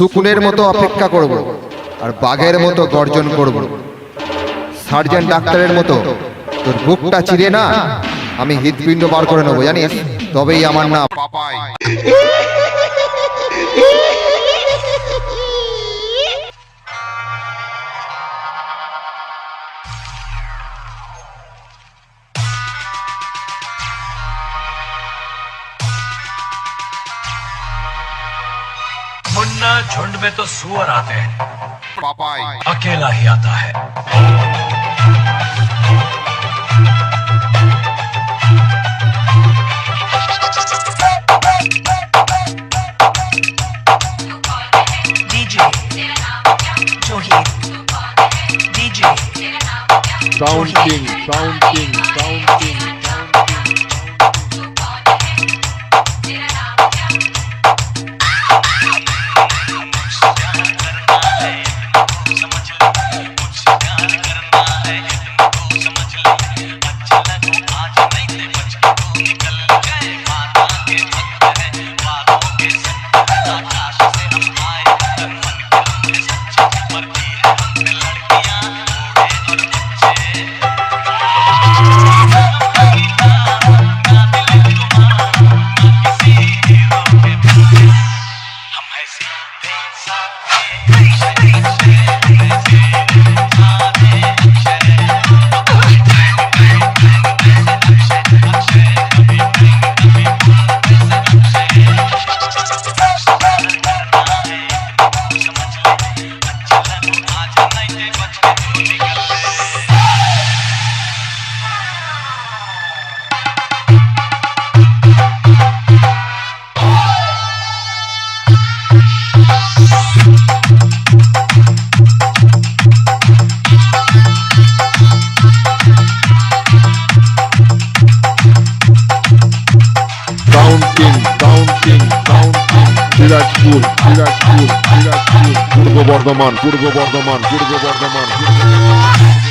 শুকুনের মতো অপেক্ষা করব আর বাঘের মতো গর্জন করব। সার্জেন্ট ডাক্তারের মতো তোর বুকটা চিরে না আমি হৃদপিণ্ড বার করে নেবো, জানিস? তবেই আমার নাম পাপাই। मुन्ना झुंड में तो सुअर आते हैं, पापाई अकेला ही आता है। DJ Johir, DJ sound king, sound king, sound king. Dinajpur, Dinajpur, Purba Bardhaman, पूर्व बर्धमान, पूर्व बर्धमान।